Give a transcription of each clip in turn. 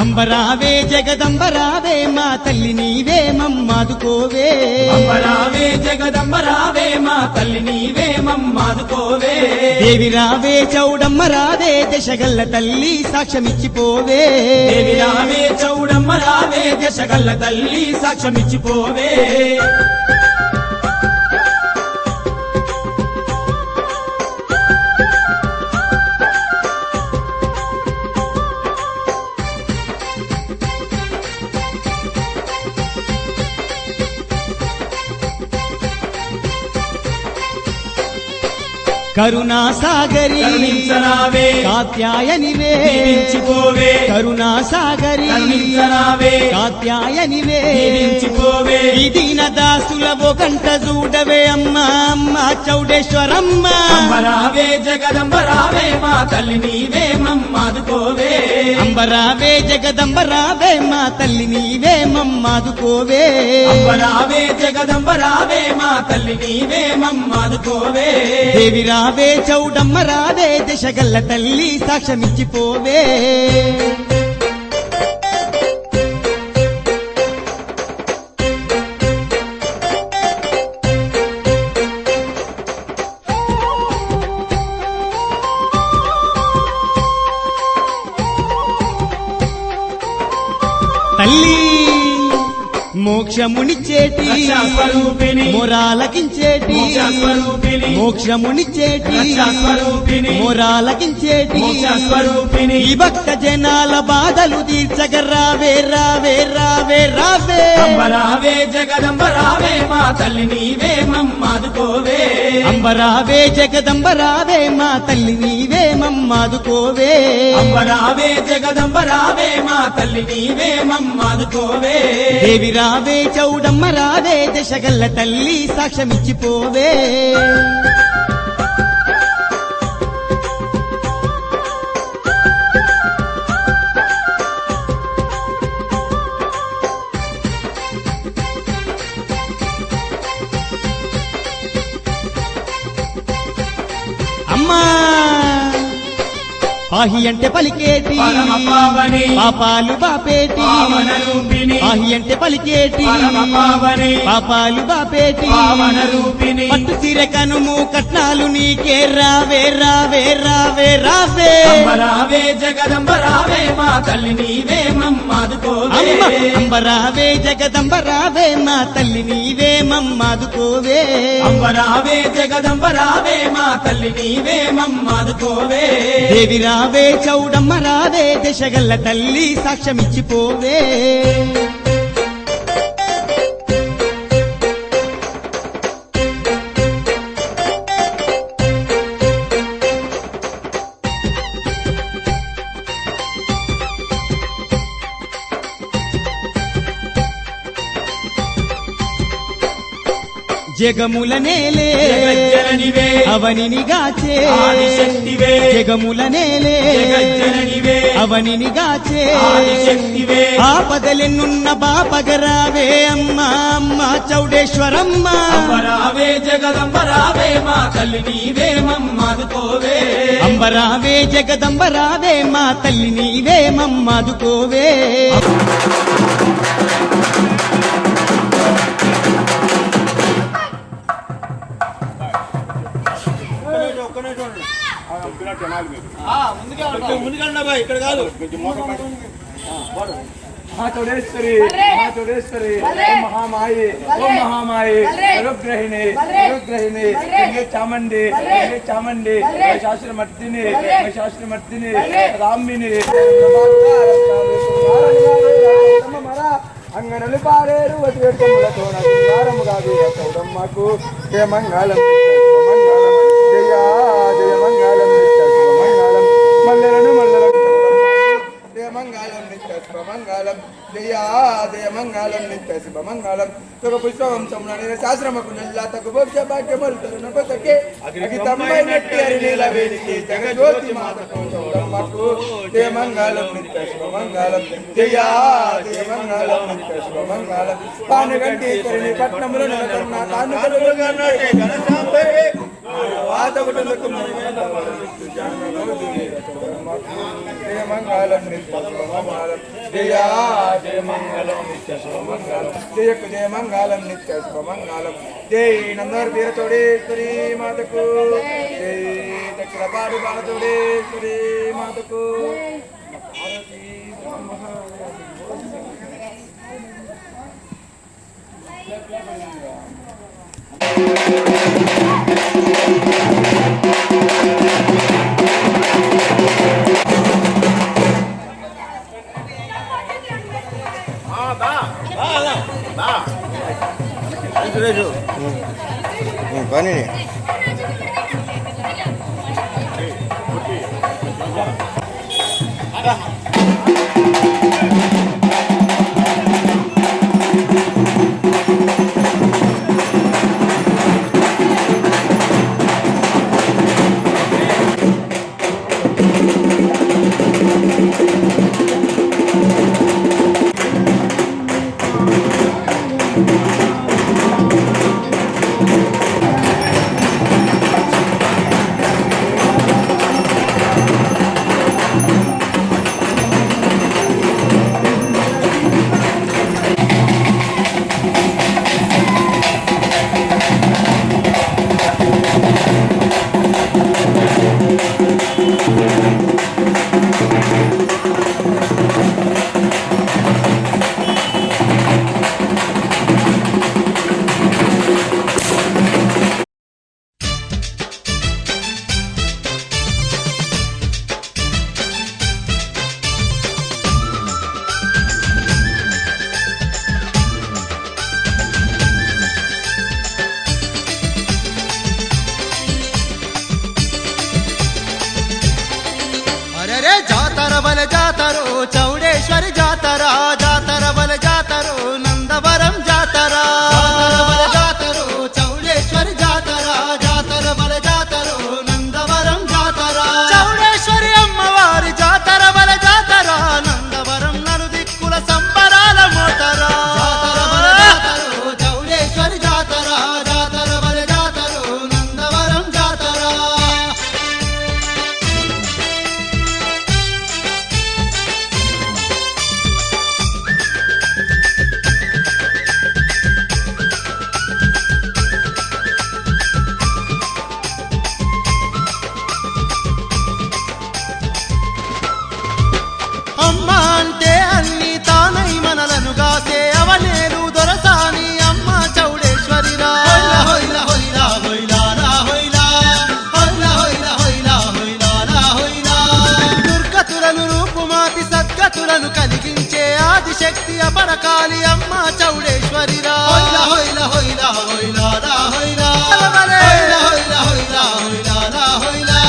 అంబరావే జగదంబరావే మా తల్లి నీవే మమ్మాదుకోవే అంబరావే జగదంబరావే మా తల్లి నీవే మమ్మాదుకోవే దేవి రావే చౌడమ్మ రావే దశగల్ల తల్లి సాక్ష్యమిచ్చిపోవే దేవి రావే చౌడమ్మ రావే దశగల్ల తల్లి సాక్ష్యమిచ్చిపోవే కరుణా సాగరి కరుణించరావే కాత్యాయనివే దీవించిపోవే కరుణా సాగరి కరుణించరావే కాత్యాయనివే దీవించిపోవే ఈ దీన దాసుల ఒకంట చూడవే అమ్మ అమ్మ చౌడేశ్వరమ్మ అంబరావే జగదంబరావే మా తల్లి నీవే మమ్మాదుకోవే అంబరావే జగదంబరావే మా తల్లి నీవే మమ్మాదుకోవే అంబరావే జగదంబరావే మా తల్లి నీవే మమ్మాదుకోవే దేవి రావే చౌడమ్మ రావే దశగల్ల తల్లి సాక్ష్యమిచ్చిపోవే తల్లి మోక్షమునిచ్చేటి రక్షాస్వరూపిణి మొరాలకించేటి మోక్షస్వరూపిణి మోక్షమునిచ్చేటి రక్షాస్వరూపిణి మొరాలకించేటి మోక్షస్వరూపిణి ఈ భక్త జనాల బాధలు తీర్చగ రావే రావే రావే రావే అంబరావే జగదంబరావే మా తల్లి నీవే మమ్మాదుకోవే అంబరావే జగదంబరావే మా తల్లి నీవే మమ్మాదుకోవే అంబరావే జగదంబరావే మా తల్లి నీవే మమ్మాదుకోవే దేవి రావే చౌడమ్మ రావే దశగల్ల తల్లి సాక్ష్యమిచ్చిపోవే అమ్మా పాహి అంటే పలికేటి పరమ పావని పాపాలు బాపేటి పావన రూపిణి పాహి అంటే పలికేటి పరమ పావని పాపాలు బాపేటి పావన రూపిణి పట్టు సిర కనుము కట్నాలు నీకే రావే రావే రావే రావే అంబరావే జగదంబరావే మా తల్లి నీవే మమ్మాదుకోవే అమ్మ అంబరావే జగదంబరావే మా తల్లి నీవే మమ్మాదుకోవే అంబరావే జగదంబరావే మా తల్లి నీవే మమ్మాదుకోవే దేవి రావే చౌడమ్మ రావే దశగల్ల తల్లి సాక్ష్యమిచ్చిపోవే జగముల నేలే జగజ్జననివే అవనిని గాచే ఆదిశక్తివే జగముల నేలే జగజ్జననివే అవనిని గాచే ఆదిశక్తివే ఆపదలెన్నున్న బాపగరావే అమ్మ అమ్మ చౌడేశ్వరమ్మ అంబరావే జగదంబరావే మా తల్లి నీవే మమ్మాదుకోవే అంబరావే జగదంబరావే మా తల్లి నీవే మమ్మాదుకోవే మహాచౌడేశ్వరి మహాచౌడేశ్వరి ఓం మహామాయి ఓం మహామాయి అనుగ్రహిణి అనుగ్రహిణి గంగే చామండి గంగే చామండి శాస్త్రమర్దిని శాస్త్రమర్దిని రామిని అంగనలు పారేరు వదిలేములతో చౌడమ్మకు జయ మంగళం మంగళం జయ జయ మంగళం మంగళం మల్లెలను మల్లెలను మంగళం నిత్య శుభమంగళం జయ జయ మంగళం నిత్య శుభమంగళం తొగ పుష్పవంశమున శాస్త్రమకు నెల్ల తగు భోక్ష భాగ్యములు తరుణపతకే అగితమైనట్టి అరినీల వేదికి జగజ్యోతి మాతకు చౌడమ్మకు జయ మంగళం నిత్య శుభమంగళం జయ జయ మంగళం నిత్య శుభమంగళం పానుగంటి తరిణి పట్నములు నెలకొన్న కానుకలుగా నాటే ఘనశాంబే వాతగుటలకు జయ మంగళం నిత్య శుభమంగళం జయ జయ మంగళం నిత్య శుభమంగళం జయ మంగళం నిత్య శుభమంగళం జై నందర్ వీర చౌడేశ్వరి మాతకు జై దక్షిణ పాడు బాల చౌడేశ్వరి మాతకు పని జాతరో చౌడేశ్వరి జాతర జాతర బల జాతరో నందవరం జాతర జాతరో చౌడేశ్వరి జాతర జాతర బల జాతరో నందవరం జాతర చౌడేశ్వరి అమ్మవారి జాతర బల జాతర నందవరం నలుదిక్కుల సంబరాల మోతర జాతర బల జాతరో చౌడేశ్వరి జాతర జాతర బల జాతరో నందవరం జాతర అమ్మ అంటే అన్ని తానై మనలను గాసే అవనేలు దొరసాని అమ్మ చౌడేశ్వరిరా హొయ్లా హొయ్లా హొయ్లా రా హొయ్లా హొయ్లా హొయ్లా హొయ్లా హొయ్లా రా హొయ్లా దుర్గతులను రూపుమాతి సద్గతులను కలిగించే ఆదిశక్తి అపరకాలి అమ్మ చౌడేశ్వరిరా హొయ్లా హొయ్లా హొయ్లా హొయ్లా రా హొయ్లా హొయ్లా హొయ్లా హొయ్లా హొయ్లా రా హొయ్లా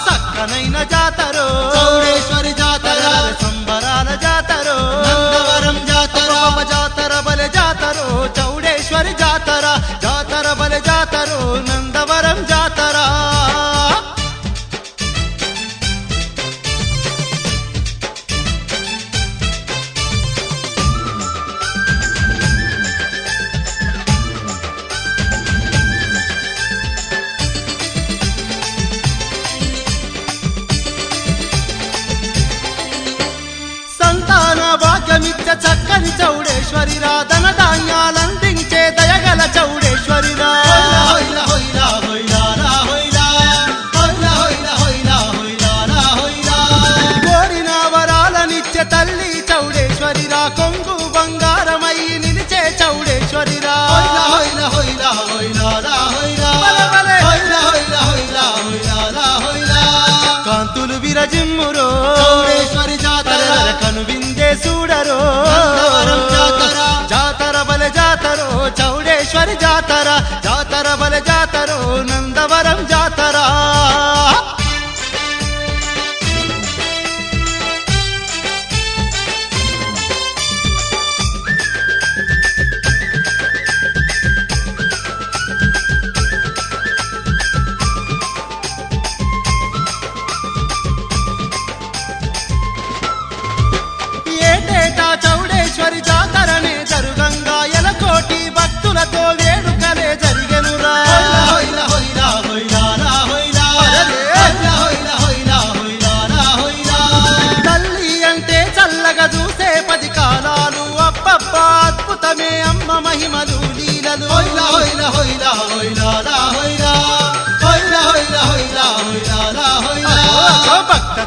సక్కనైన జాతరో చౌడేశ్వరి జాతర సంబరాల జాతరో నందవరం జాతర జాతర బల జాతరో చౌడేశ్వరి జాతర జాతర బల జాతరో నందవరం జాతర సంతాన భాగ్యమిచ్చ చక్కని చౌడేశ్వరి రా ధన ధాన్యాలందించే దయగల చౌడేశ్వరి రా హొయ్లా హొయ్లా హొయ్లా రా హొయ్లా హొయ్లా హొయ్లా హొయ్లా హొయ్లా రా హొయ్లా కోరిన వరాలనిచ్చే తల్లి చౌడేశ్వరి రా కొంగు బంగారమై నిలిచే చౌడేశ్వరి రా హొయ్లా హొయ్లా హొయ్లా హొయ్లా రా హొయ్లా హొయ్లా హొయ్లా హొయ్లా హొయ్లా రా హొయ్లా కాంతులు విరజిమ్మురో చౌడేశ్వరి జాతర కను విందే చూడరో జాతర బల జాతరో చౌడేశ్వరి జాతర జాతర బల జాతరో నందవరం జాతర ఏటేటా చౌడేశ్వరి జాతరనే జరుగంగా ఎలకోటి భక్తులతో వేడుకలే జరిగెనురా హొయ్లా హొయ్లా హొయ్లా రా హొయ్లా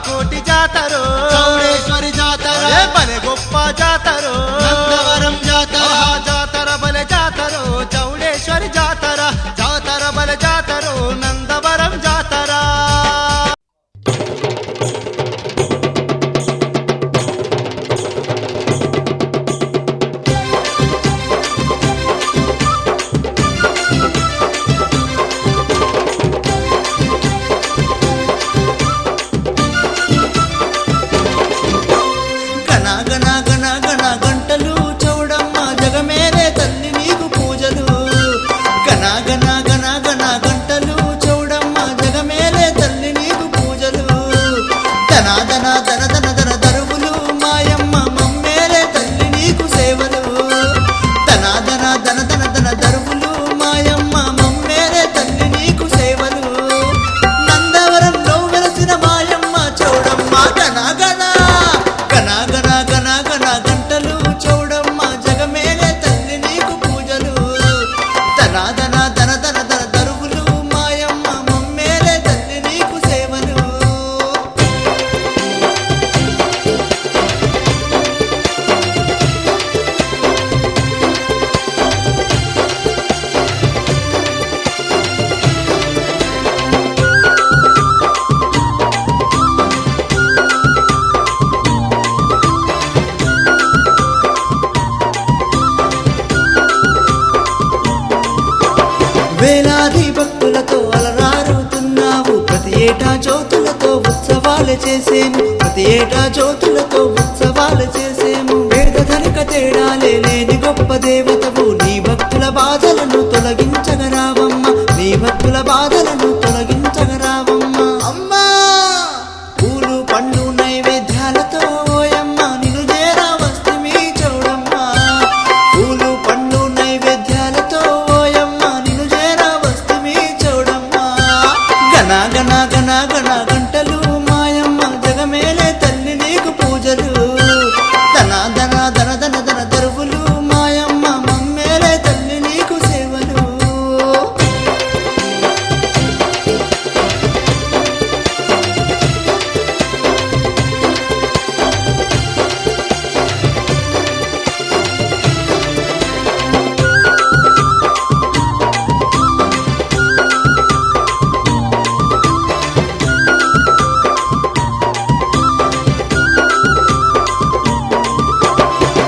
కోటి జాతరో చౌడేశ్వరి జాతర ఏ బలే గొప్ప జాతరో నందవరం జాతర ఆహా, జాతర బలే జాతరో చౌడేశ్వరి జాతర జాతర బలే జాతరో నందవరం జాతర గణ గణ గణ గణ గంటలు చౌడమ్మ జగమేలే తల్లి నీకు పూజలు గణ గణ గణ గణ గంటలు చౌడమ్మ జగమేలే తల్లి నీకు పూజలు ధన ధన ధన ధన ధన దరువులు మాయమ్మ మమ్మేలే తల్లి నీకు సేవలు ధన ధన ధన ధన ధన దరువులు మాయమ్మ మమ్మేలే తల్లి నీకు సేవలు నందవరంలో వెలసిన మాయమ్మ చౌడమ్మ గణ గణ గణ గణ గణ గణ గంటలు చౌడమ్మ జగమేలే తల్లి నీకు పూజలు ధన ధన ధన ధన ధన దరువులు మాయమ్మ మమ్మేలే తల్లి నీకు సేవలు వేలాది భక్తులతో అలరారుతున్నావు ప్రతి ఏటా జ్యోతులతో ఉత్సవాలు చేసేము ప్రతి ఏటా జ్యోతులతో ఉత్సవాలు చేసేము వేద ధనిక తేడాలే లేని గొప్ప దేవతవు నీ భక్తుల బాధలను తొలగించగరావమ్మ నీ భక్తుల బాధలను తొలగించగరావమ్మ అమ్మా పూలు పండ్లు నైవేద్యాలతో ఓయమ్మ నిన్ను చేరా వస్తిమి చౌడమ్మ పూలు పండ్లు నైవేద్యాలతో ఓయమ్మ నిన్ను చేరా వస్తిమి చౌడమ్మ గణ గణ గణ గణ గంటలు మాయమ్మ జగమేలే తల్లి నీకు పూజలు ధన ధన ధన ధన ధన దరువులు మాయమ్మ మమ్మేలే తల్లి నీకు సేవలు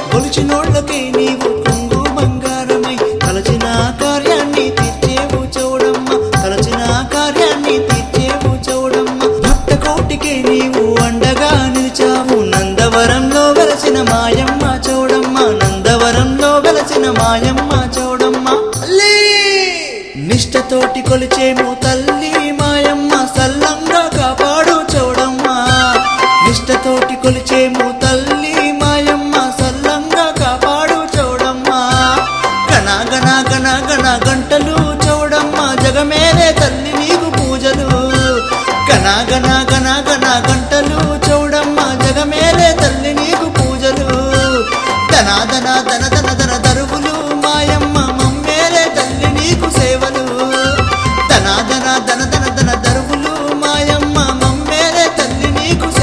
కొలిచినోళ్ళకి నీవు కొంగు బంగారమై తలచిన కార్యాన్ని తీర్చేవు చౌడమ్మ తలచిన కార్యాన్ని తీర్చేవు చౌడమ్మ భక్త కోటికి నీవు అండగా నిలిచావు నందవరంలో వెలసిన మాయమ్మ చౌడమ్మ నందవరంలో వెలసిన మాయమ్మ చౌడమ్మ తల్లి నిష్టతోటి కొలిచేము తల్లి మాయమ్మ సల్లంగా కాపాడు చౌడమ్మ నిష్టతోటి కొలిచేము తల్లి మాయమ్మ సల్లంగా కాపాడు చౌడమ్మ గణ గణ గణ గణ గంటలు చౌడమ్మ జగమేలే తల్లి నీకు పూజలు గణ గణ గణ గణ గంటలు చౌడమ్మ